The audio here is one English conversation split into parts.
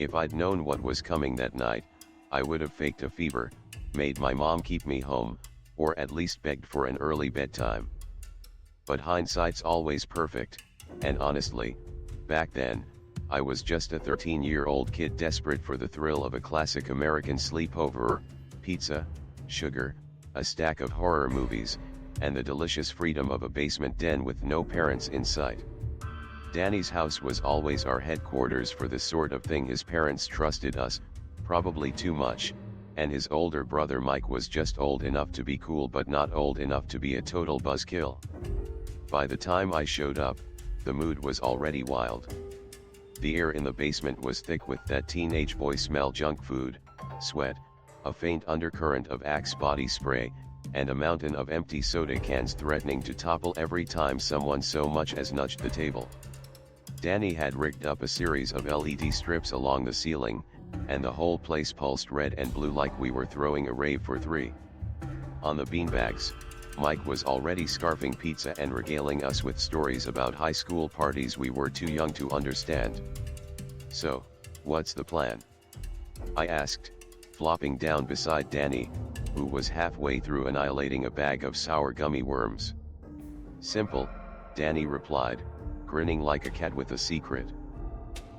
If I'd known what was coming that night, I would have faked a fever, made my mom keep me home, or at least begged for an early bedtime. But hindsight's always perfect, and honestly, back then, I was just a 13-year-old kid desperate for the thrill of a classic American sleepover, pizza, sugar, a stack of horror movies, and the delicious freedom of a basement den with no parents in sight. Danny's house was always our headquarters for the sort of thing. His parents trusted us, probably too much, and his older brother Mike was just old enough to be cool but not old enough to be a total buzzkill. By the time I showed up, the mood was already wild. The air in the basement was thick with that teenage boy smell: junk food, sweat, a faint undercurrent of Axe body spray, and a mountain of empty soda cans threatening to topple every time someone so much as nudged the table. Danny had rigged up a series of LED strips along the ceiling, and the whole place pulsed red and blue like we were throwing a rave for three. On the beanbags, Mike was already scarfing pizza and regaling us with stories about high school parties we were too young to understand. "So, what's the plan?" I asked, flopping down beside Danny, who was halfway through annihilating a bag of sour gummy worms. "Simple," Danny replied, grinning like a cat with a secret.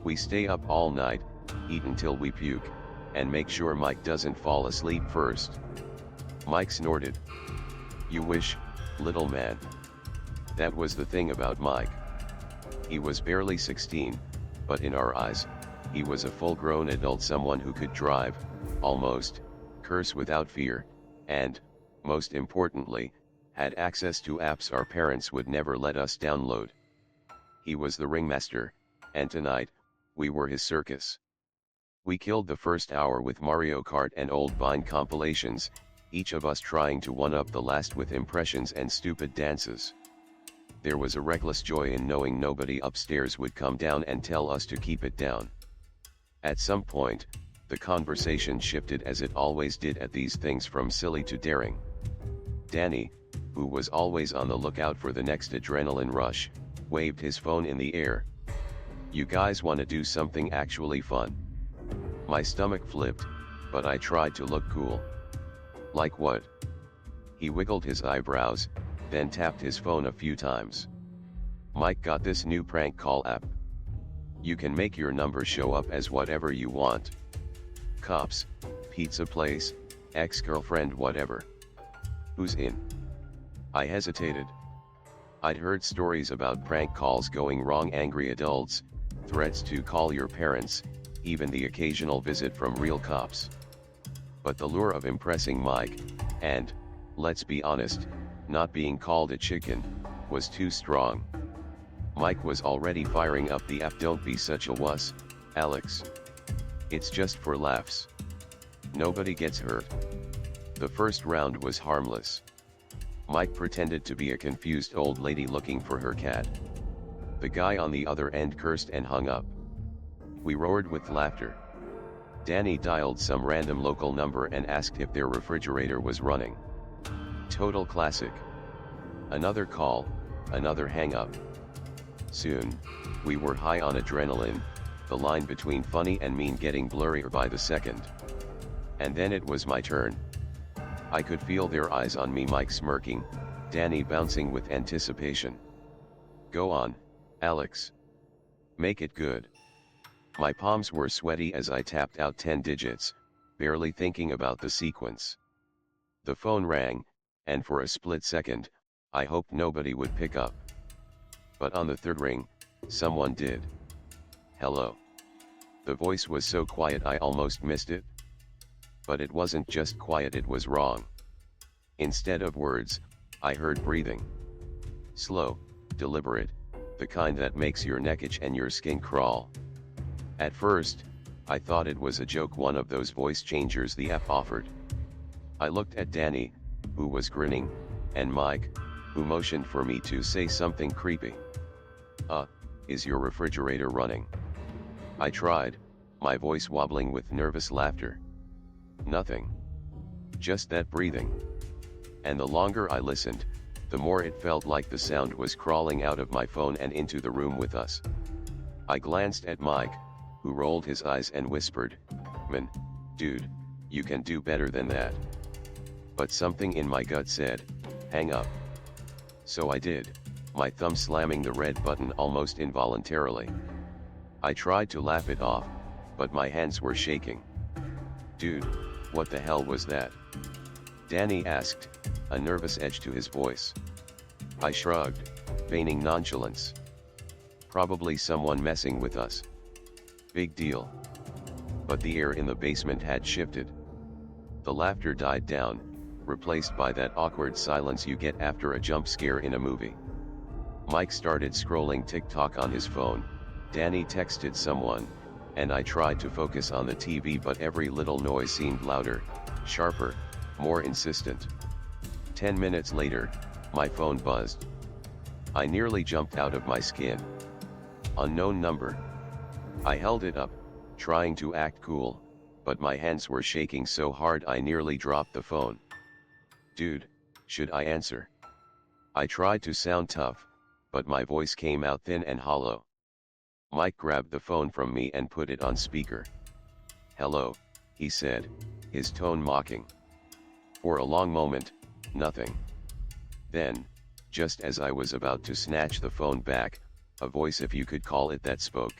"We stay up all night, eat until we puke, and make sure Mike doesn't fall asleep first." Mike snorted. "You wish, little man." That was the thing about Mike. He was barely 16, but in our eyes, he was a full-grown adult, someone who could drive, almost, curse without fear, and, most importantly, had access to apps our parents would never let us download. He was the ringmaster, and tonight, we were his circus. We killed the first hour with Mario Kart and old Vine compilations, each of us trying to one-up the last with impressions and stupid dances. There was a reckless joy in knowing nobody upstairs would come down and tell us to keep it down. At some point, the conversation shifted, as it always did at these things, from silly to daring. Danny, who was always on the lookout for the next adrenaline rush, waved his phone in the air. "You guys want to do something actually fun?" My stomach flipped, but I tried to look cool. "Like what?" He wiggled his eyebrows, then tapped his phone a few times. "Mike got this new prank call app. You can make your number show up as whatever you want. Cops, pizza place, ex-girlfriend, whatever. Who's in?" I hesitated. I'd heard stories about prank calls going wrong: angry adults, threats to call your parents, even the occasional visit from real cops. But the lure of impressing Mike, and, let's be honest, not being called a chicken, was too strong. Mike was already firing up the app. "Don't be such a wuss, Alex. It's just for laughs. Nobody gets hurt." The first round was harmless. Mike pretended to be a confused old lady looking for her cat. The guy on the other end cursed and hung up. We roared with laughter. Danny dialed some random local number and asked if their refrigerator was running. Total classic. Another call, another hang-up. Soon, we were high on adrenaline, the line between funny and mean getting blurrier by the second. And then it was my turn. I could feel their eyes on me, Mike smirking, Danny bouncing with anticipation. "Go on, Alex. Make it good." My palms were sweaty as I tapped out 10 digits, barely thinking about the sequence. The phone rang, and for a split second, I hoped nobody would pick up. But on the third ring, someone did. "Hello." The voice was so quiet I almost missed it. But it wasn't just quiet, it was wrong. Instead of words, I heard breathing. Slow, deliberate, the kind that makes your neck itch and your skin crawl. At first, I thought it was a joke, one of those voice changers the app offered. I looked at Danny, who was grinning, and Mike, who motioned for me to say something creepy. Is your refrigerator running?" I tried, my voice wobbling with nervous laughter. Nothing. Just that breathing. And the longer I listened, the more it felt like the sound was crawling out of my phone and into the room with us. I glanced at Mike, who rolled his eyes and whispered, "Man, dude, you can do better than that." But something in my gut said, "Hang up." So I did, my thumb slamming the red button almost involuntarily. I tried to laugh it off, but my hands were shaking. "Dude, what the hell was that?" Danny asked, a nervous edge to his voice. I shrugged, feigning nonchalance. "Probably someone messing with us. Big deal." But the air in the basement had shifted. The laughter died down, replaced by that awkward silence you get after a jump scare in a movie. Mike started scrolling TikTok on his phone, Danny texted someone, and I tried to focus on the TV, but every little noise seemed louder, sharper, more insistent. 10 minutes later, my phone buzzed. I nearly jumped out of my skin. Unknown number. I held it up, trying to act cool, but my hands were shaking so hard I nearly dropped the phone. "Dude, should I answer?" I tried to sound tough, but my voice came out thin and hollow. Mike grabbed the phone from me and put it on speaker. "Hello," he said, his tone mocking. For a long moment, nothing. Then, just as I was about to snatch the phone back, a voice, if you could call it that, spoke.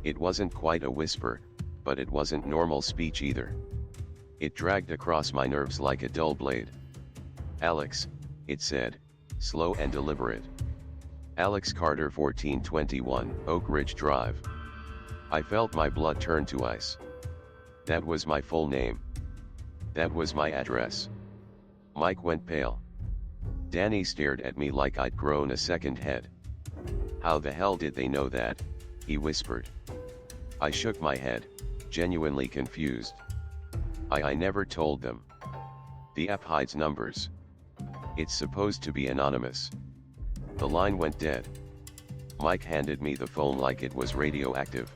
It wasn't quite a whisper, but it wasn't normal speech either. It dragged across my nerves like a dull blade. "Alex," it said, slow and deliberate. "Alex Carter, 1421 Oak Ridge Drive." I felt my blood turn to ice. That was my full name. That was my address. Mike went pale. Danny stared at me like I'd grown a second head. "How the hell did they know that?" he whispered. I shook my head, genuinely confused. I never told them. The app hides numbers. It's supposed to be anonymous. The line went dead. Mike handed me the phone like it was radioactive.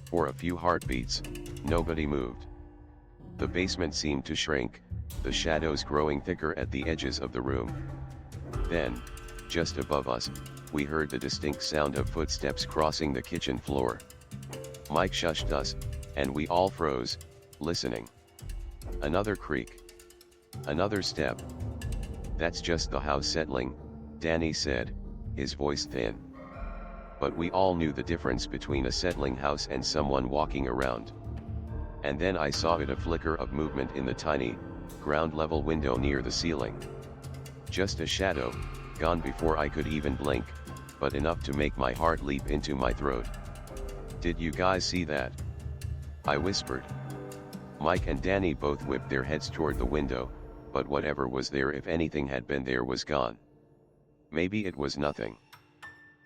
For a few heartbeats, nobody moved. The basement seemed to shrink, the shadows growing thicker at the edges of the room. Then, just above us, we heard the distinct sound of footsteps crossing the kitchen floor. Mike shushed us, and we all froze, listening. Another creak. Another step. "That's just the house settling," Danny said, his voice thin. But we all knew the difference between a settling house and someone walking around. And then I saw a flicker of movement in the tiny, ground-level window near the ceiling. Just a shadow, gone before I could even blink, but enough to make my heart leap into my throat. "Did you guys see that?" I whispered. Mike and Danny both whipped their heads toward the window, but whatever was there, if anything had been there, was gone. Maybe it was nothing.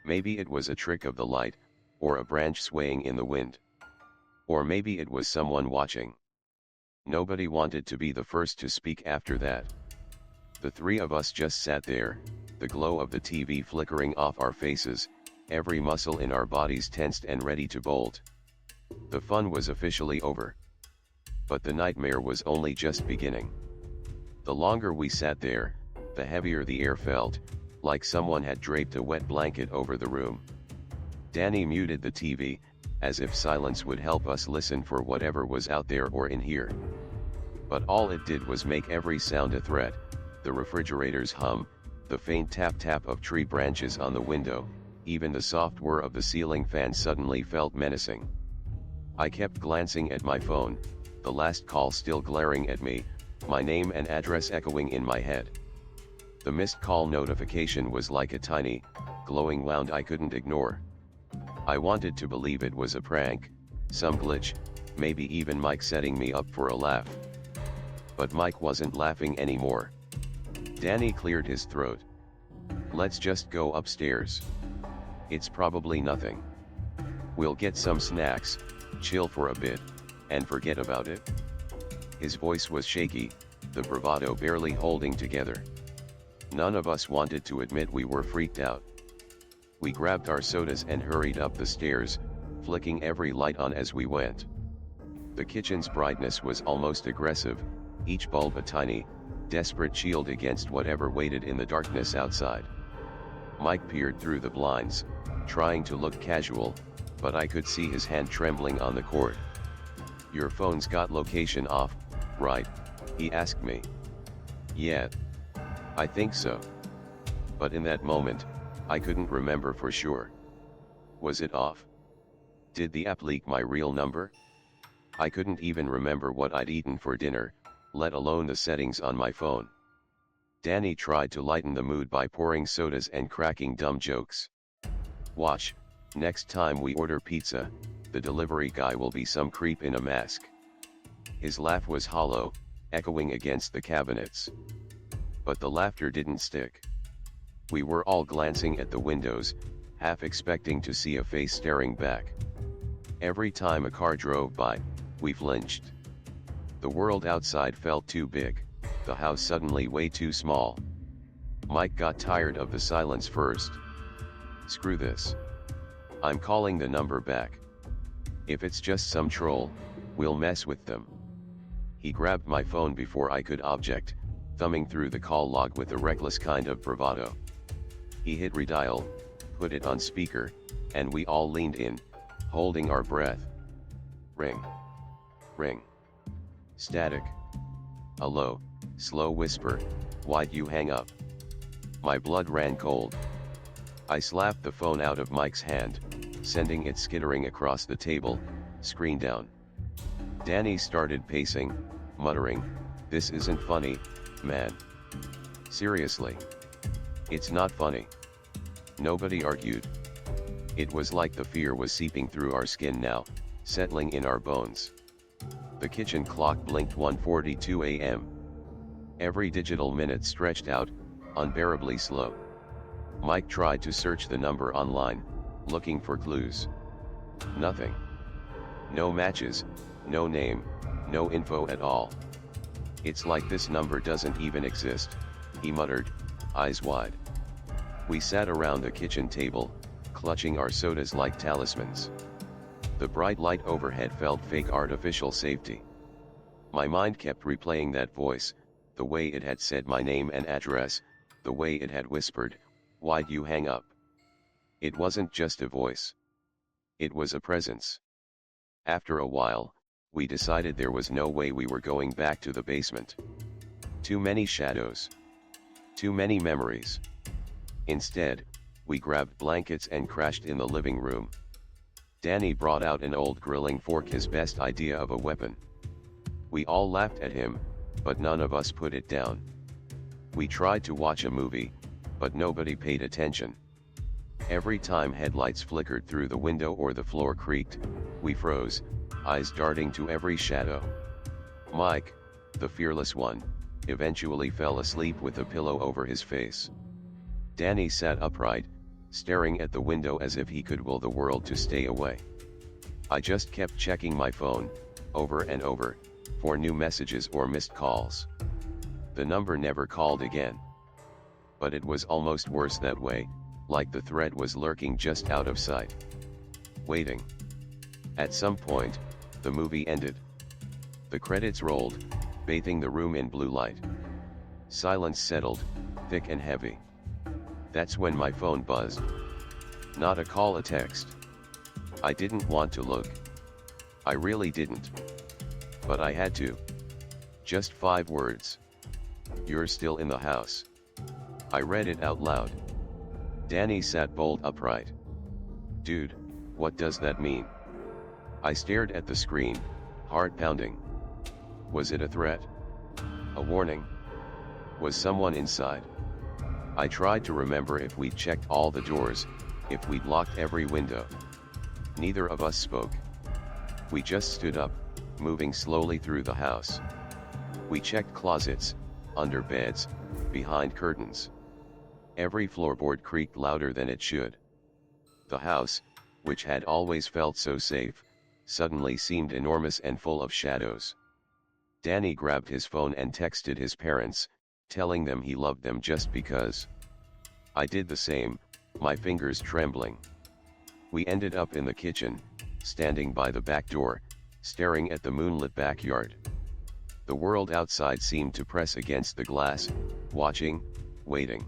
Maybe it was a trick of the light, or a branch swaying in the wind. Or maybe it was someone watching. Nobody wanted to be the first to speak after that. The three of us just sat there, the glow of the TV flickering off our faces, every muscle in our bodies tensed and ready to bolt. The fun was officially over. But the nightmare was only just beginning. The longer we sat there, the heavier the air felt, like someone had draped a wet blanket over the room. Danny muted the TV, as if silence would help us listen for whatever was out there or in here. But all it did was make every sound a threat: the refrigerator's hum, the faint tap-tap of tree branches on the window, even the soft whir of the ceiling fan suddenly felt menacing. I kept glancing at my phone, the last call still glaring at me, my name and address echoing in my head. The missed call notification was like a tiny, glowing wound I couldn't ignore. I wanted to believe it was a prank, some glitch, maybe even Mike setting me up for a laugh. But Mike wasn't laughing anymore. Danny cleared his throat. "Let's just go upstairs. It's probably nothing. We'll get some snacks, chill for a bit, and forget about it." His voice was shaky, the bravado barely holding together. None of us wanted to admit we were freaked out. We grabbed our sodas and hurried up the stairs, flicking every light on as we went. The kitchen's brightness was almost aggressive, each bulb a tiny, desperate shield against whatever waited in the darkness outside. Mike peered through the blinds, trying to look casual, but I could see his hand trembling on the cord. "Your phone's got location off, right?" he asked me. "Yeah. I think so." But in that moment, I couldn't remember for sure. Was it off? Did the app leak my real number? I couldn't even remember what I'd eaten for dinner, let alone the settings on my phone. Danny tried to lighten the mood by pouring sodas and cracking dumb jokes. "Watch, next time we order pizza, the delivery guy will be some creep in a mask." His laugh was hollow, echoing against the cabinets. But the laughter didn't stick. We were all glancing at the windows, half expecting to see a face staring back. Every time a car drove by, we flinched. The world outside felt too big, the house suddenly way too small. Mike got tired of the silence first. "Screw this. I'm calling the number back. If it's just some troll, we'll mess with them." He grabbed my phone before I could object, thumbing through the call log with a reckless kind of bravado. He hit redial, put it on speaker, and we all leaned in, holding our breath. Ring. Ring. Static. A low, slow whisper, "Why'd you hang up?" My blood ran cold. I slapped the phone out of Mike's hand, sending it skittering across the table, screen down. Danny started pacing, muttering, "This isn't funny, man. Seriously. It's not funny." Nobody argued. It was like the fear was seeping through our skin now, settling in our bones. The kitchen clock blinked 1:42 a.m. Every digital minute stretched out, unbearably slow. Mike tried to search the number online, looking for clues. Nothing. No matches, no name, no info at all. "It's like this number doesn't even exist," he muttered, eyes wide. We sat around the kitchen table, clutching our sodas like talismans. The bright light overhead felt fake artificial safety. My mind kept replaying that voice, the way it had said my name and address, the way it had whispered, "Why'd you hang up?" It wasn't just a voice. It was a presence. After a while, we decided there was no way we were going back to the basement. Too many shadows. Too many memories. Instead, we grabbed blankets and crashed in the living room. Danny brought out an old grilling fork, his best idea of a weapon. We all laughed at him, but none of us put it down. We tried to watch a movie, but nobody paid attention. Every time headlights flickered through the window or the floor creaked, we froze, eyes darting to every shadow. Mike, the fearless one, eventually fell asleep with a pillow over his face. Danny sat upright, staring at the window as if he could will the world to stay away. I just kept checking my phone, over and over, for new messages or missed calls. The number never called again. But it was almost worse that way, like the threat was lurking just out of sight. Waiting. At some point, the movie ended. The credits rolled, bathing the room in blue light. Silence settled, thick and heavy. That's when my phone buzzed. Not a call, a text. I didn't want to look. I really didn't. But I had to. Just 5 words. "You're still in the house." I read it out loud. Danny sat bolt upright. "Dude, what does that mean?" I stared at the screen, heart pounding. Was it a threat? A warning? Was someone inside? I tried to remember if we'd checked all the doors, if we'd locked every window. Neither of us spoke. We just stood up, moving slowly through the house. We checked closets, under beds, behind curtains. Every floorboard creaked louder than it should. The house, which had always felt so safe, suddenly seemed enormous and full of shadows. Danny grabbed his phone and texted his parents, telling them he loved them just because. I did the same, my fingers trembling. We ended up in the kitchen, standing by the back door, staring at the moonlit backyard. The world outside seemed to press against the glass, watching, waiting.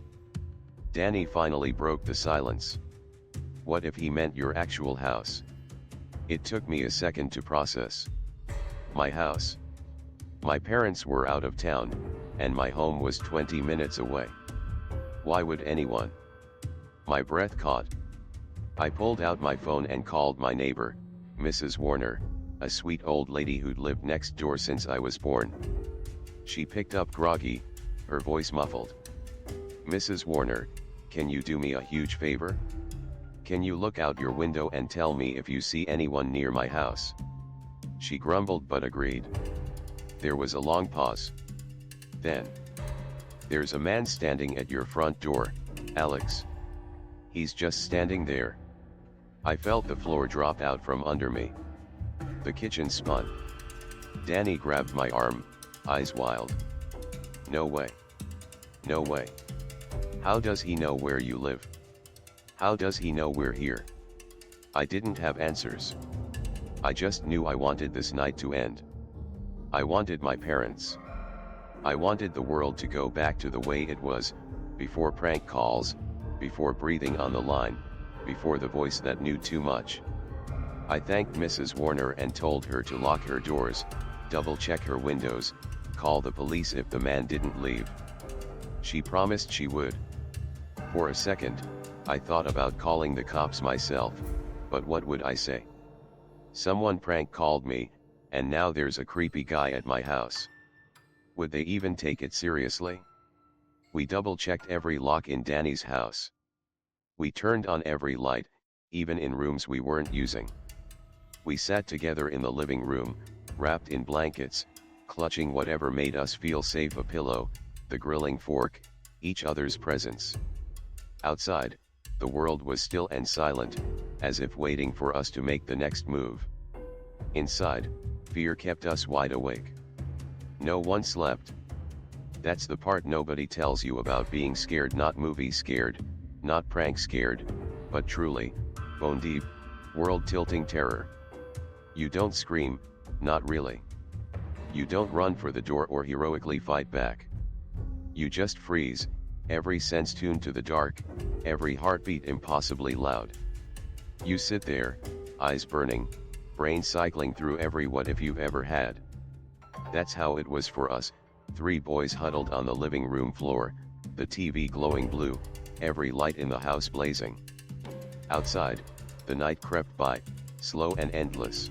Danny finally broke the silence. What if he meant your actual house? It took me a second to process. My house. My parents were out of town, and my home was 20 minutes away. Why would anyone? My breath caught. I pulled out my phone and called my neighbor, Mrs. Warner, a sweet old lady who'd lived next door since I was born. She picked up groggy, her voice muffled. "Mrs. Warner, can you do me a huge favor? Can you look out your window and tell me if you see anyone near my house?" She grumbled but agreed. There was a long pause. Then, "There's a man standing at your front door, Alex. He's just standing there." I felt the floor drop out from under me. The kitchen spun. Danny grabbed my arm, eyes wild. "No way. No way. How does he know where you live? How does he know we're here?" I didn't have answers. I just knew I wanted this night to end. I wanted my parents. I wanted the world to go back to the way it was, before prank calls, before breathing on the line, before the voice that knew too much. I thanked Mrs. Warner and told her to lock her doors, double-check her windows, call the police if the man didn't leave. She promised she would. For a second, I thought about calling the cops myself, but what would I say? Someone prank called me, and now there's a creepy guy at my house. Would they even take it seriously? We double-checked every lock in Danny's house. We turned on every light, even in rooms we weren't using. We sat together in the living room, wrapped in blankets, clutching whatever made us feel safe, a pillow, the grilling fork, each other's presence. Outside, the world was still and silent, as if waiting for us to make the next move. Inside, fear kept us wide awake. No one slept. That's the part nobody tells you about being scared, not movie scared, not prank scared, but truly, bone deep, world-tilting terror. You don't scream, not really. You don't run for the door or heroically fight back. You just freeze, every sense tuned to the dark, every heartbeat impossibly loud. You sit there, eyes burning, brain cycling through every what if you've ever had. That's how it was for us, three boys huddled on the living room floor, the TV glowing blue, every light in the house blazing. Outside, the night crept by, slow and endless.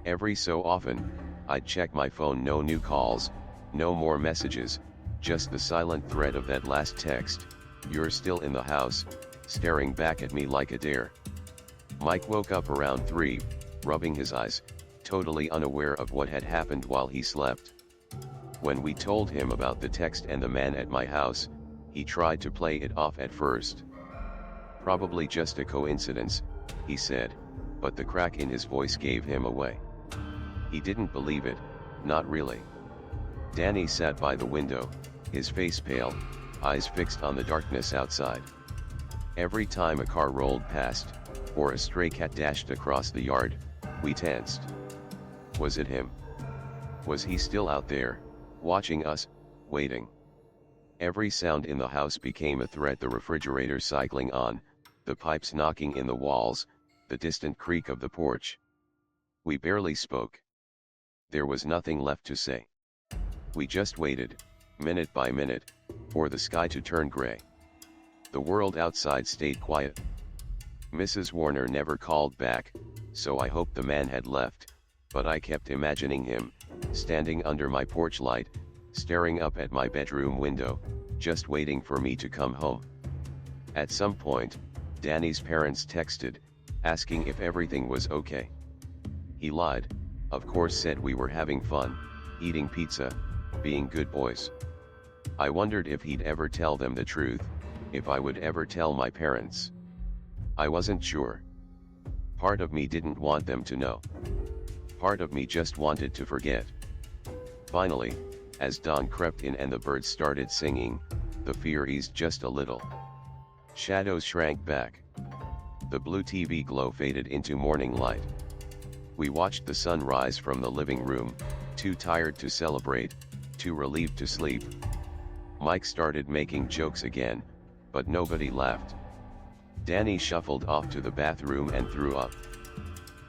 Every so often, I'd check my phone, no new calls, no more messages, just the silent thread of that last text, "You're still in the house," staring back at me like a dare. Mike woke up around 3, rubbing his eyes, totally unaware of what had happened while he slept. When we told him about the text and the man at my house, he tried to play it off at first. "Probably just a coincidence," he said, but the crack in his voice gave him away. He didn't believe it, not really. Danny sat by the window, his face pale, eyes fixed on the darkness outside. Every time a car rolled past, or a stray cat dashed across the yard, we tensed. Was it him? Was he still out there, watching us, waiting? Every sound in the house became a threat, the refrigerator cycling on, the pipes knocking in the walls, the distant creak of the porch. We barely spoke. There was nothing left to say. We just waited, minute by minute, for the sky to turn gray. The world outside stayed quiet. Mrs. Warner never called back, so I hoped the man had left, but I kept imagining him, standing under my porch light, staring up at my bedroom window, just waiting for me to come home. At some point, Danny's parents texted, asking if everything was okay. He lied, of course, said we were having fun, eating pizza, being good boys. I wondered if he'd ever tell them the truth, if I would ever tell my parents. I wasn't sure. Part of me didn't want them to know. Part of me just wanted to forget. Finally, as dawn crept in and the birds started singing, the fear eased just a little. Shadows shrank back. The blue TV glow faded into morning light. We watched the sun rise from the living room, too tired to celebrate, too relieved to sleep. Mike started making jokes again, but nobody laughed. Danny shuffled off to the bathroom and threw up.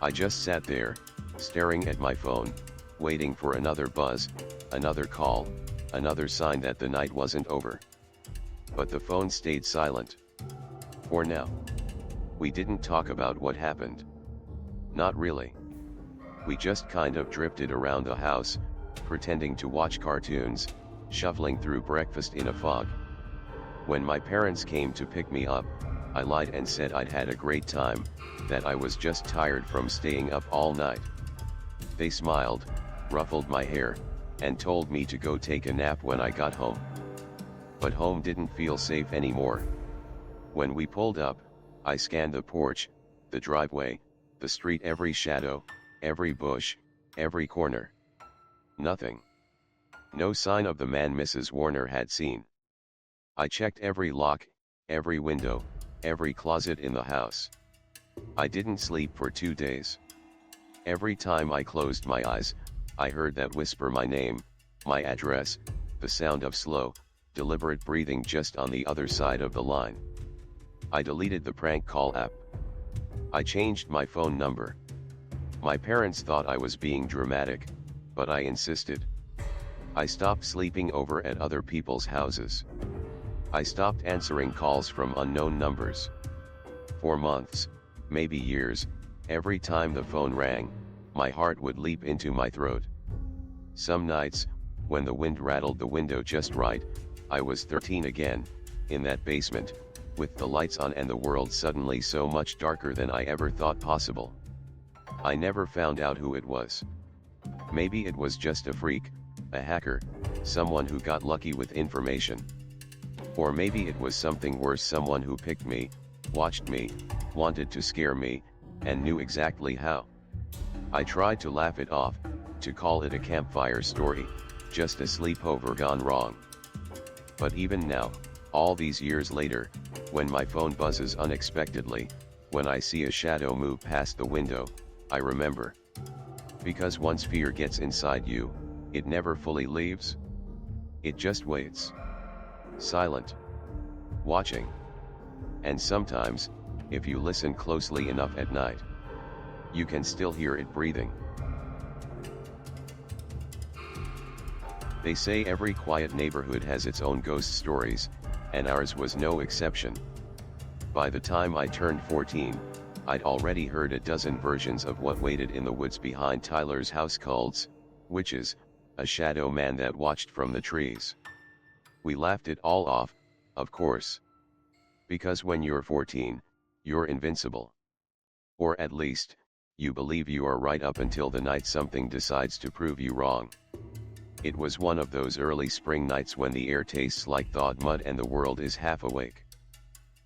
I just sat there, staring at my phone, waiting for another buzz, another call, another sign that the night wasn't over. But the phone stayed silent. For now. We didn't talk about what happened. Not really. We just kind of drifted around the house, pretending to watch cartoons, shuffling through breakfast in a fog. When my parents came to pick me up, I lied and said I'd had a great time, that I was just tired from staying up all night. They smiled, ruffled my hair, and told me to go take a nap when I got home. But home didn't feel safe anymore. When we pulled up, I scanned the porch, the driveway, the street, every shadow, every bush, every corner. Nothing. No sign of the man Mrs. Warner had seen. I checked every lock, every window, every closet in the house. I didn't sleep for 2 days. Every time I closed my eyes, I heard that whisper my name, my address, the sound of slow, deliberate breathing just on the other side of the line. I deleted the prank call app. I changed my phone number. My parents thought I was being dramatic, but I insisted. I stopped sleeping over at other people's houses. I stopped answering calls from unknown numbers. For months, maybe years, every time the phone rang, my heart would leap into my throat. Some nights, when the wind rattled the window just right, I was 13 again, in that basement, with the lights on and the world suddenly so much darker than I ever thought possible. I never found out who it was. Maybe it was just a freak, a hacker, someone who got lucky with information. Or maybe it was something worse, someone who picked me, watched me, wanted to scare me, and knew exactly how. I tried to laugh it off, to call it a campfire story, just a sleepover gone wrong. But even now, all these years later, when my phone buzzes unexpectedly, when I see a shadow move past the window, I remember. Because once fear gets inside you, it never fully leaves. It just waits. Silent. Watching. And sometimes, if you listen closely enough at night, you can still hear it breathing. They say every quiet neighborhood has its own ghost stories, and ours was no exception. By the time I turned 14, I'd already heard a dozen versions of what waited in the woods behind Tyler's house: cults, witches, a shadow man that watched from the trees. We laughed it all off, of course. Because when you're 14, you're invincible. Or at least, you believe you are right up until the night something decides to prove you wrong. It was one of those early spring nights when the air tastes like thawed mud and the world is half awake.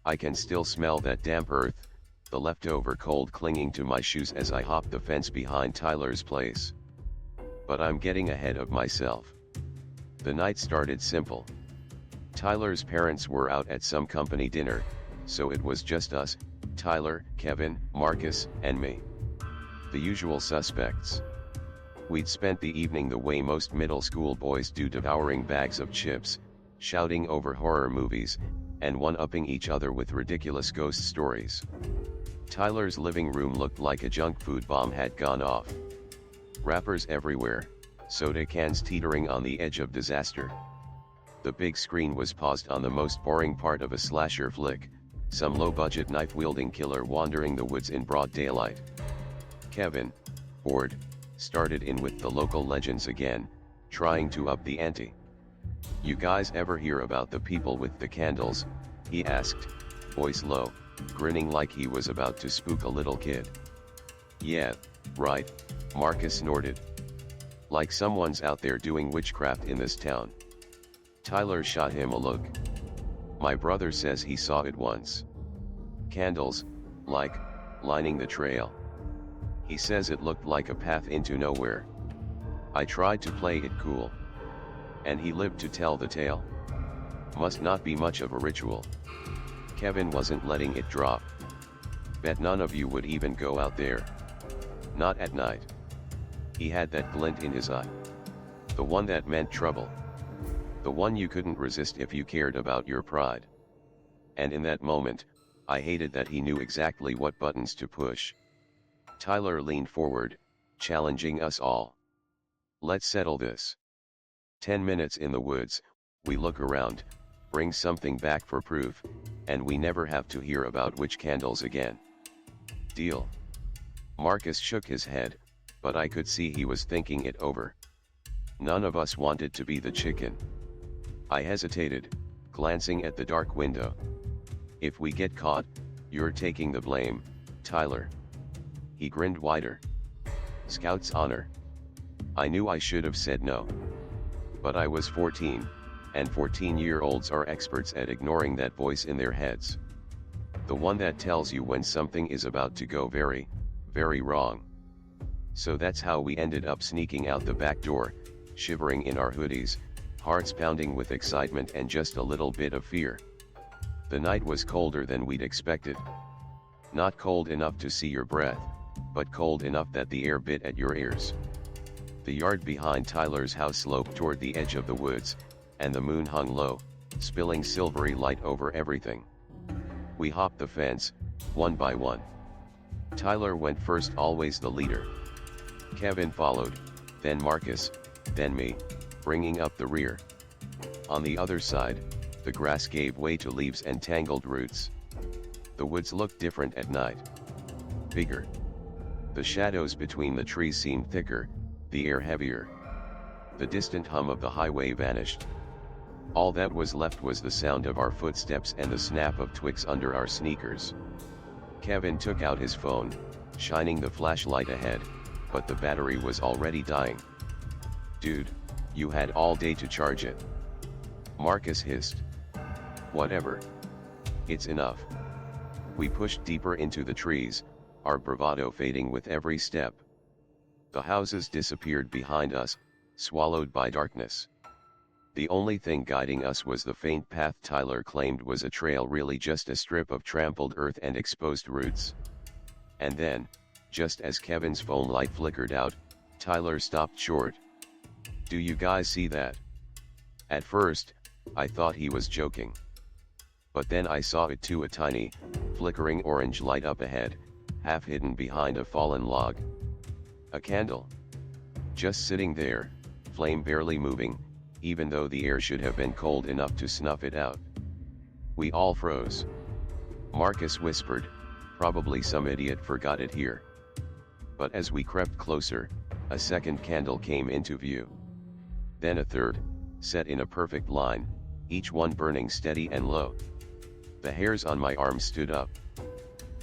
I can still smell that damp earth, the leftover cold clinging to my shoes as I hop the fence behind Tyler's place. But I'm getting ahead of myself. The night started simple. Tyler's parents were out at some company dinner, so it was just us, Tyler, Kevin, Marcus, and me. The usual suspects. We'd spent the evening the way most middle school boys do, devouring bags of chips, shouting over horror movies, and one-upping each other with ridiculous ghost stories. Tyler's living room looked like a junk food bomb had gone off. Wrappers everywhere, soda cans teetering on the edge of disaster. The big screen was paused on the most boring part of a slasher flick, some low-budget knife-wielding killer wandering the woods in broad daylight. Kevin, bored, started in with the local legends again, trying to up the ante. "You guys ever hear about the people with the candles?" he asked, voice low, grinning like he was about to spook a little kid. "Yeah, right," Marcus snorted. "Like someone's out there doing witchcraft in this town." Tyler shot him a look. "My brother says he saw it once. Candles, like, lining the trail. He says it looked like a path into nowhere." I tried to play it cool. "And he lived to tell the tale. Must not be much of a ritual." Kevin wasn't letting it drop. "Bet none of you would even go out there. Not at night." He had that glint in his eye. The one that meant trouble. The one you couldn't resist if you cared about your pride. and in that moment, I hated that he knew exactly what buttons to push. Tyler leaned forward, challenging us all. Let's settle this. 10 minutes in the woods, we look around, bring something back for proof, and we never have to hear about witch candles again. Deal. Marcus shook his head, but I could see he was thinking it over. None of us wanted to be the chicken. I hesitated, glancing at the dark window. If we get caught, you're taking the blame, Tyler. He grinned wider. Scout's honor. I knew I should have said no. But I was 14, and 14-year-olds are experts at ignoring that voice in their heads. The one that tells you when something is about to go very, very wrong. So that's how we ended up sneaking out the back door, shivering in our hoodies, hearts pounding with excitement and just a little bit of fear. The night was colder than we'd expected. Not cold enough to see your breath, but cold enough that the air bit at your ears. The yard behind Tyler's house sloped toward the edge of the woods, and the moon hung low, spilling silvery light over everything. We hopped the fence, one by one. Tyler went first, always the leader. Kevin followed, then Marcus, then me, bringing up the rear. On the other side, the grass gave way to leaves and tangled roots. The woods looked different at night. Bigger. The shadows between the trees seemed thicker, the air heavier. The distant hum of the highway vanished. All that was left was the sound of our footsteps and the snap of twigs under our sneakers. Kevin took out his phone, shining the flashlight ahead, but the battery was already dying. Dude, you had all day to charge it. Marcus hissed. Whatever. It's enough. We pushed deeper into the trees, our bravado fading with every step. The houses disappeared behind us, swallowed by darkness. The only thing guiding us was the faint path Tyler claimed was a trail, really just a strip of trampled earth and exposed roots. And then, just as Kevin's phone light flickered out, Tyler stopped short. Do you guys see that? At first, I thought he was joking. But then I saw it too, a tiny, flickering orange light up ahead, half hidden behind a fallen log. A candle. Just sitting there, flame barely moving, even though the air should have been cold enough to snuff it out. We all froze. Marcus whispered, probably some idiot forgot it here. But as we crept closer, a second candle came into view. Then a third, set in a perfect line, each one burning steady and low. The hairs on my arms stood up.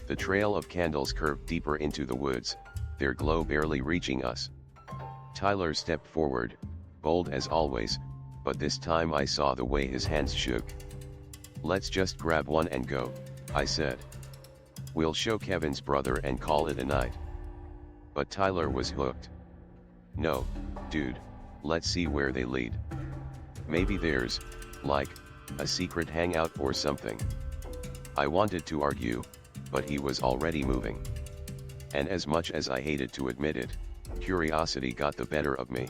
The trail of candles curved deeper into the woods, their glow barely reaching us. Tyler stepped forward, bold as always, but this time I saw the way his hands shook. Let's just grab one and go, I said. We'll show Kevin's brother and call it a night. But Tyler was hooked. No, dude, let's see where they lead. Maybe there's, like, a secret hangout or something. I wanted to argue, but he was already moving. And as much as I hated to admit it, curiosity got the better of me.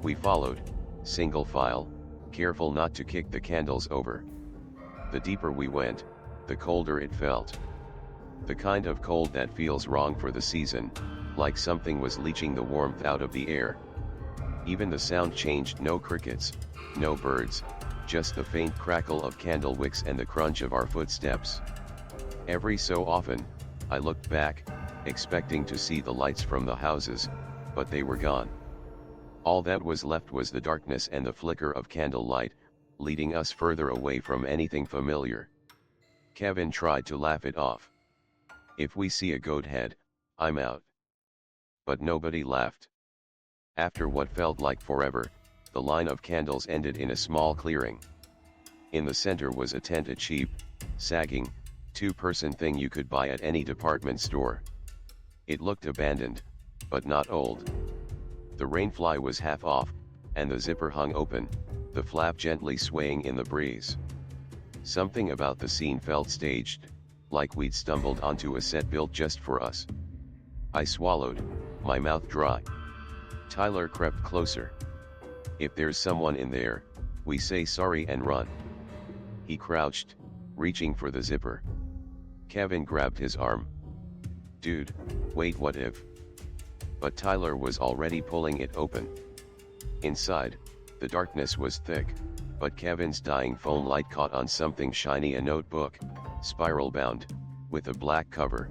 We followed, single file, careful not to kick the candles over. The deeper we went, the colder it felt. The kind of cold that feels wrong for the season, like something was leaching the warmth out of the air. Even the sound changed, no crickets, no birds, just the faint crackle of candle wicks and the crunch of our footsteps. Every so often, I looked back, expecting to see the lights from the houses, but they were gone. All that was left was the darkness and the flicker of candlelight, leading us further away from anything familiar. Kevin tried to laugh it off. If we see a goat head, I'm out. But nobody laughed. After what felt like forever, the line of candles ended in a small clearing. In the center was a tent, a cheap, sagging, two-person thing you could buy at any department store. It looked abandoned, but not old. The rainfly was half off, and the zipper hung open, the flap gently swaying in the breeze. Something about the scene felt staged, like we'd stumbled onto a set built just for us. I swallowed, my mouth dry. Tyler crept closer. If there's someone in there, we say sorry and run. He crouched, reaching for the zipper. Kevin grabbed his arm. "Dude, wait, what if?" But Tyler was already pulling it open. Inside, the darkness was thick, but Kevin's dying phone light caught on something shiny, a notebook, spiral bound, with a black cover.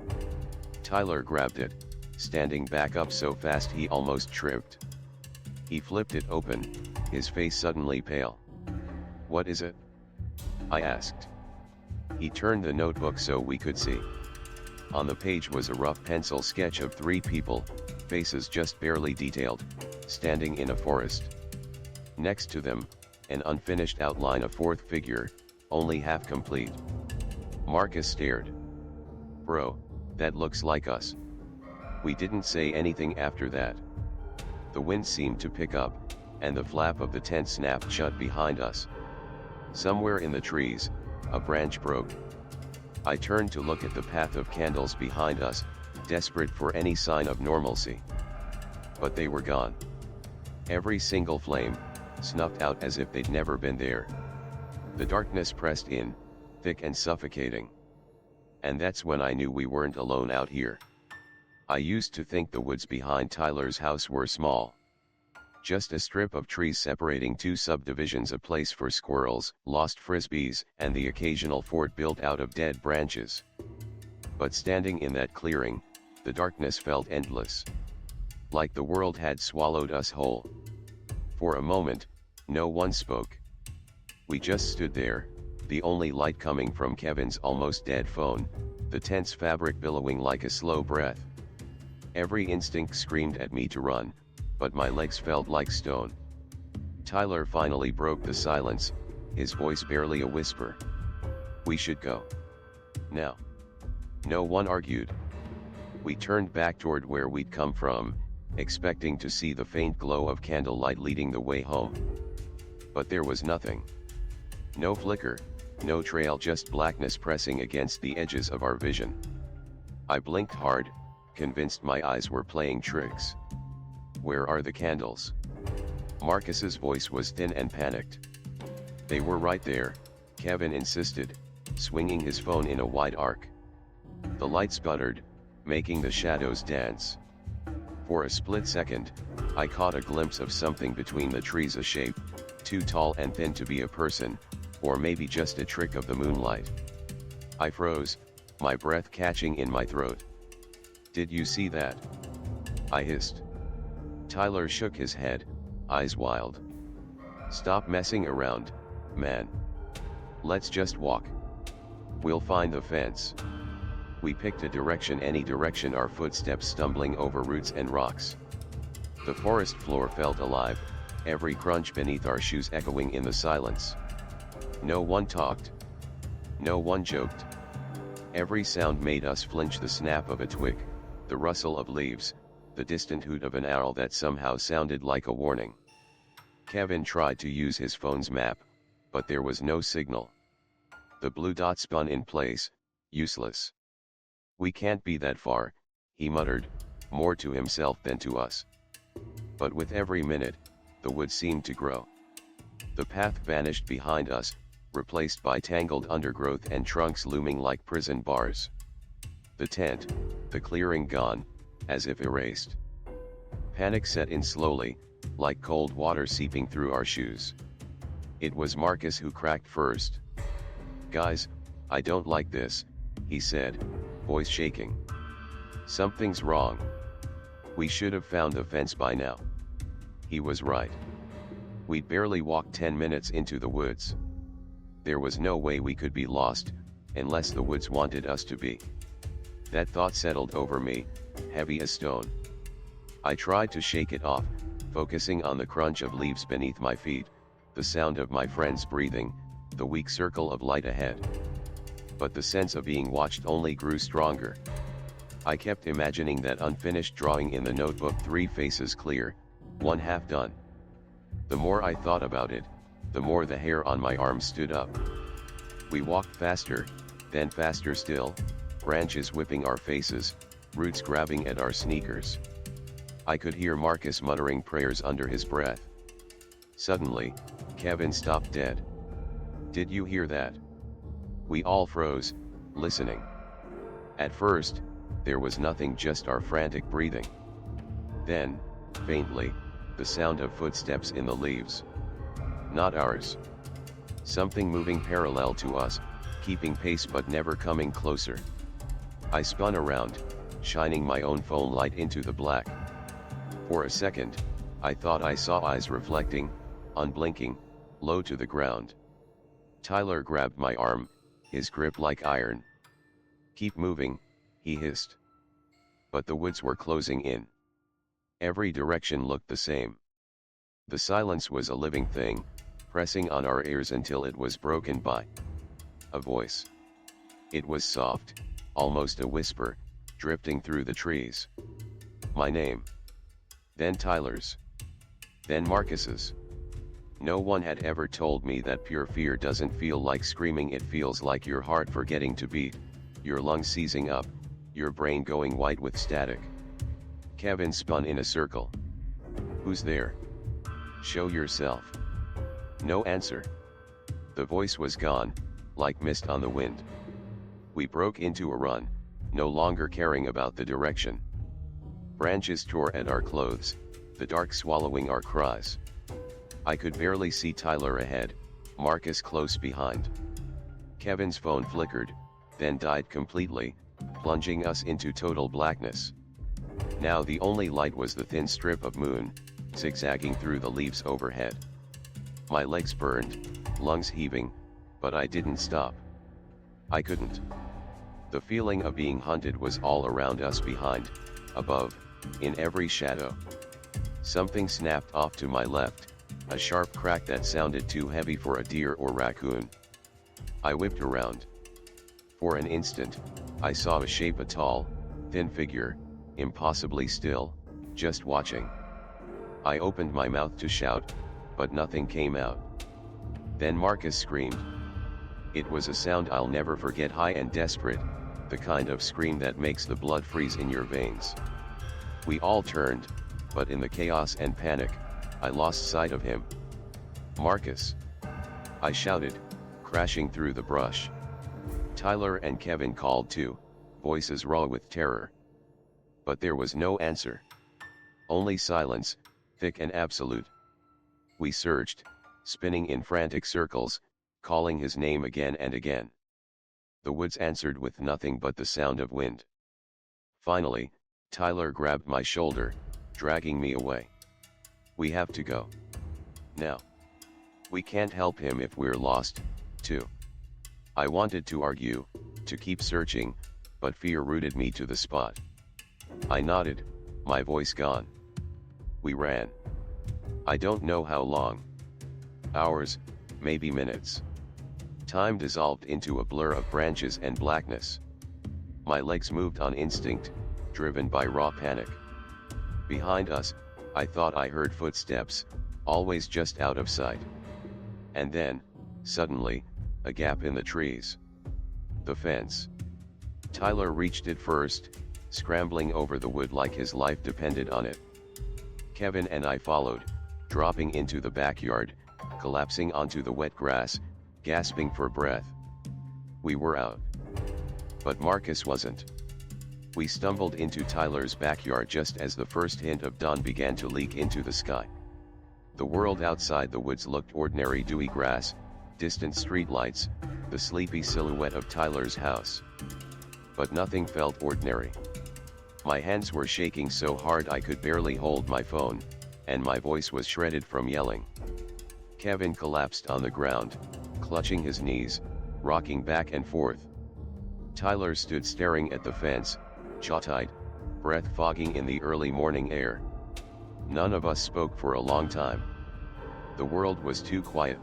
Tyler grabbed it, standing back up so fast he almost tripped. He flipped it open, his face suddenly pale. "What is it?" I asked. He turned the notebook so we could see. On the page was a rough pencil sketch of 3 people, faces just barely detailed, standing in a forest. Next to them, an unfinished outline of 4th figure, only half complete. Marcus stared. "Bro, that looks like us." We didn't say anything after that. The wind seemed to pick up, and the flap of the tent snapped shut behind us. Somewhere in the trees, a branch broke. I turned to look at the path of candles behind us, desperate for any sign of normalcy. But they were gone. Every single flame, snuffed out as if they'd never been there. The darkness pressed in, thick and suffocating. And that's when I knew we weren't alone out here. I used to think the woods behind Tyler's house were small. Just a strip of trees separating 2 subdivisions, a place for squirrels, lost frisbees, and the occasional fort built out of dead branches. But standing in that clearing, the darkness felt endless. Like the world had swallowed us whole. For a moment, no one spoke. We just stood there, the only light coming from Kevin's almost dead phone, the tense fabric billowing like a slow breath. Every instinct screamed at me to run, but my legs felt like stone. Tyler finally broke the silence, his voice barely a whisper. "We should go. Now." No one argued. We turned back toward where we'd come from, expecting to see the faint glow of candlelight leading the way home. But there was nothing. No flicker, no trail, just blackness pressing against the edges of our vision. I blinked hard, convinced my eyes were playing tricks. "Where are the candles?" Marcus's voice was thin and panicked. "They were right there," Kevin insisted, swinging his phone in a wide arc. The light sputtered, making the shadows dance. For a split second, I caught a glimpse of something between the trees, a shape, too tall and thin to be a person, or maybe just a trick of the moonlight. I froze, my breath catching in my throat. "Did you see that?" I hissed. Tyler shook his head, eyes wild. "Stop messing around, man. Let's just walk. We'll find the fence." We picked a direction, any direction, our footsteps stumbling over roots and rocks. The forest floor felt alive, every crunch beneath our shoes echoing in the silence. No one talked. No one joked. Every sound made us flinch, the snap of a twig, the rustle of leaves, the distant hoot of an owl that somehow sounded like a warning. Kevin tried to use his phone's map, but there was no signal. The blue dot spun in place, useless. "We can't be that far," he muttered, more to himself than to us. But with every minute, the wood seemed to grow. The path vanished behind us, replaced by tangled undergrowth and trunks looming like prison bars. The tent, the clearing gone, as if erased. Panic set in slowly, like cold water seeping through our shoes. It was Marcus who cracked first. "Guys, I don't like this," he said, voice shaking. "Something's wrong. We should have found the fence by now." He was right. We'd barely walked 10 minutes into the woods. There was no way we could be lost, unless the woods wanted us to be. That thought settled over me, heavy as stone. I tried to shake it off, focusing on the crunch of leaves beneath my feet, the sound of my friends breathing, the weak circle of light ahead. But the sense of being watched only grew stronger. I kept imagining that unfinished drawing in the notebook, 3 faces clear, 1 half done. The more I thought about it, the more the hair on my arm stood up. We walked faster, then faster still, branches whipping our faces, roots grabbing at our sneakers. I could hear Marcus muttering prayers under his breath. Suddenly, Kevin stopped dead. "Did you hear that?" We all froze, listening. At first, there was nothing, just our frantic breathing. Then, faintly, the sound of footsteps in the leaves. Not ours. Something moving parallel to us, keeping pace but never coming closer. I spun around, shining my own phone light into the black. For a second, I thought I saw eyes reflecting, unblinking, low to the ground. Tyler grabbed my arm, his grip like iron. "Keep moving," he hissed. But the woods were closing in. Every direction looked the same. The silence was a living thing, pressing on our ears until it was broken by a voice. It was soft, almost a whisper, drifting through the trees. My name. Then Tyler's. Then Marcus's. No one had ever told me that pure fear doesn't feel like screaming, it feels like your heart forgetting to beat, your lungs seizing up, your brain going white with static. Kevin spun in a circle. "Who's there? Show yourself." No answer. The voice was gone, like mist on the wind. We broke into a run, no longer caring about the direction. Branches tore at our clothes, the dark swallowing our cries. I could barely see Tyler ahead, Marcus close behind. Kevin's phone flickered, then died completely, plunging us into total blackness. Now the only light was the thin strip of moon, zigzagging through the leaves overhead. My legs burned, lungs heaving, but I didn't stop. I couldn't. The feeling of being hunted was all around us, behind, above, in every shadow. Something snapped off to my left, a sharp crack that sounded too heavy for a deer or raccoon. I whipped around. For an instant, I saw a shape, a tall, thin figure, impossibly still, just watching. I opened my mouth to shout, but nothing came out. Then Marcus screamed. It was a sound I'll never forget, high and desperate, the kind of scream that makes the blood freeze in your veins. We all turned, but in the chaos and panic, I lost sight of him. "Marcus!" I shouted, crashing through the brush. Tyler and Kevin called too, voices raw with terror. But there was no answer. Only silence, thick and absolute. We searched, spinning in frantic circles, calling his name again and again. The woods answered with nothing but the sound of wind. Finally, Tyler grabbed my shoulder, dragging me away. "We have to go. Now. We can't help him if we're lost, too." I wanted to argue, to keep searching, but fear rooted me to the spot. I nodded, my voice gone. We ran. I don't know how long. Hours, maybe minutes. Time dissolved into a blur of branches and blackness. My legs moved on instinct, driven by raw panic. Behind us, I thought I heard footsteps, always just out of sight. And then, suddenly, a gap in the trees. The fence. Tyler reached it first, scrambling over the wood like his life depended on it. Kevin and I followed, dropping into the backyard, collapsing onto the wet grass, gasping for breath. We were out. But Marcus wasn't. We stumbled into Tyler's backyard just as the first hint of dawn began to leak into the sky. The world outside the woods looked ordinary: dewy grass, distant streetlights, the sleepy silhouette of Tyler's house. But nothing felt ordinary. My hands were shaking so hard I could barely hold my phone, and my voice was shredded from yelling. Kevin collapsed on the ground, clutching his knees, rocking back and forth. Tyler stood staring at the fence, jaw tight, breath fogging in the early morning air. None of us spoke for a long time. The world was too quiet.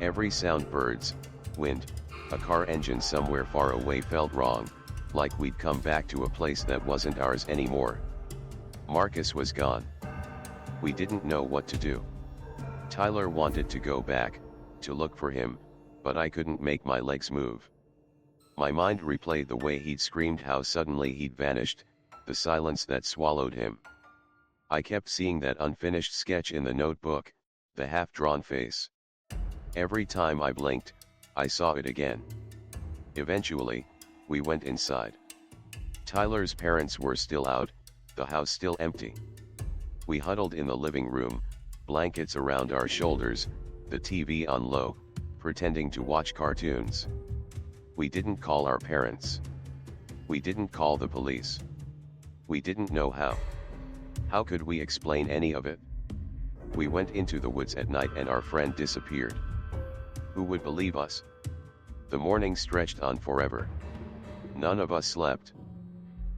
Every sound, birds, wind, a car engine somewhere far away, felt wrong, like we'd come back to a place that wasn't ours anymore. Marcus was gone. We didn't know what to do. Tyler wanted to go back, to look for him, but I couldn't make my legs move. My mind replayed the way he'd screamed, how suddenly he'd vanished, the silence that swallowed him. I kept seeing that unfinished sketch in the notebook, the half-drawn face. Every time I blinked, I saw it again. Eventually, we went inside. Tyler's parents were still out, the house still empty. We huddled in the living room, blankets around our shoulders, the TV on low, pretending to watch cartoons. We didn't call our parents. We didn't call the police. We didn't know how. How could we explain any of it? We went into the woods at night and our friend disappeared. Who would believe us? The morning stretched on forever. None of us slept.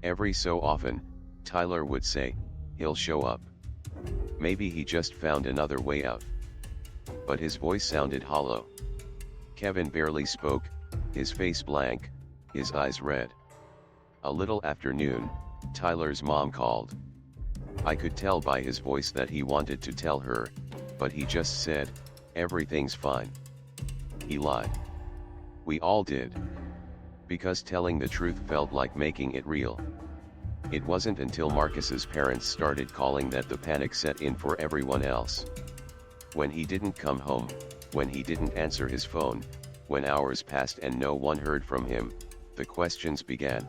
Every so often, Tyler would say, "He'll show up. Maybe he just found another way out." But his voice sounded hollow. Kevin barely spoke, his face blank, his eyes red. A little after noon, Tyler's mom called. I could tell by his voice that he wanted to tell her, but he just said, "Everything's fine." He lied. We all did. Because telling the truth felt like making it real. It wasn't until Marcus's parents started calling that the panic set in for everyone else. When he didn't come home, when he didn't answer his phone, when hours passed and no one heard from him, the questions began.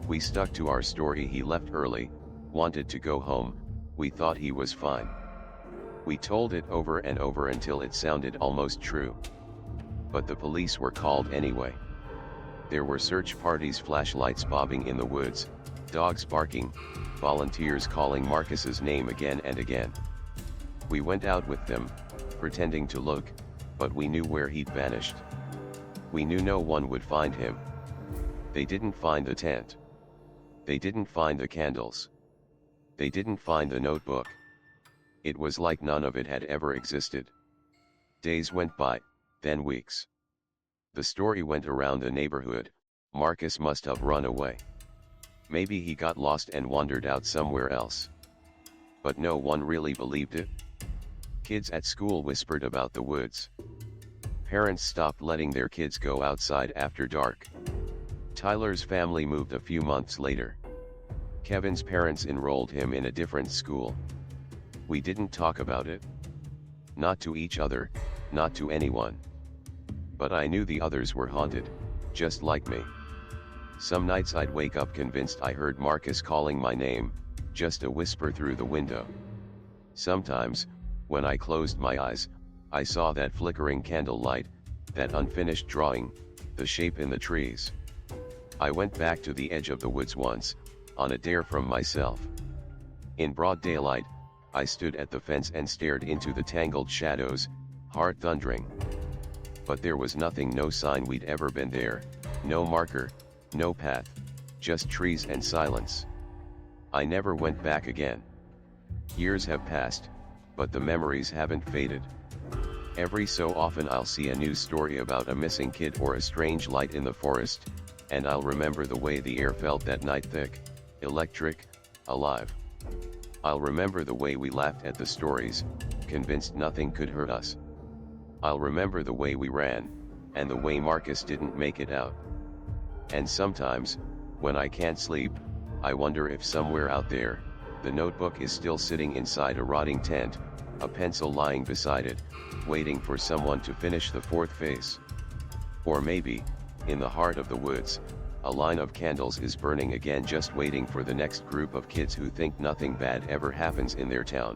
We stuck to our story. He left early, wanted to go home, we thought he was fine. We told it over and over until it sounded almost true. But the police were called anyway. There were search parties, flashlights bobbing in the woods, dogs barking, volunteers calling Marcus's name again and again. We went out with them, pretending to look, but we knew where he'd vanished. We knew no one would find him. They didn't find the tent. They didn't find the candles. They didn't find the notebook. It was like none of it had ever existed. Days went by, then weeks. The story went around the neighborhood, Marcus must have run away. Maybe he got lost and wandered out somewhere else. But no one really believed it. Kids at school whispered about the woods. Parents stopped letting their kids go outside after dark. Tyler's family moved a few months later. Kevin's parents enrolled him in a different school. We didn't talk about it. Not to each other, not to anyone. But I knew the others were haunted, just like me. Some nights I'd wake up convinced I heard Marcus calling my name, just a whisper through the window. Sometimes, when I closed my eyes, I saw that flickering candlelight, that unfinished drawing, the shape in the trees. I went back to the edge of the woods once, on a dare from myself. In broad daylight, I stood at the fence and stared into the tangled shadows, heart thundering. But there was nothing, no sign we'd ever been there, no marker, no path, just trees and silence. I never went back again. Years have passed, but the memories haven't faded. Every so often I'll see a news story about a missing kid or a strange light in the forest, and I'll remember the way the air felt that night, thick, electric, alive. I'll remember the way we laughed at the stories, convinced nothing could hurt us. I'll remember the way we ran, and the way Marcus didn't make it out. And sometimes, when I can't sleep, I wonder if somewhere out there, the notebook is still sitting inside a rotting tent, a pencil lying beside it, waiting for someone to finish the fourth face. Or maybe, in the heart of the woods, a line of candles is burning again, just waiting for the next group of kids who think nothing bad ever happens in their town.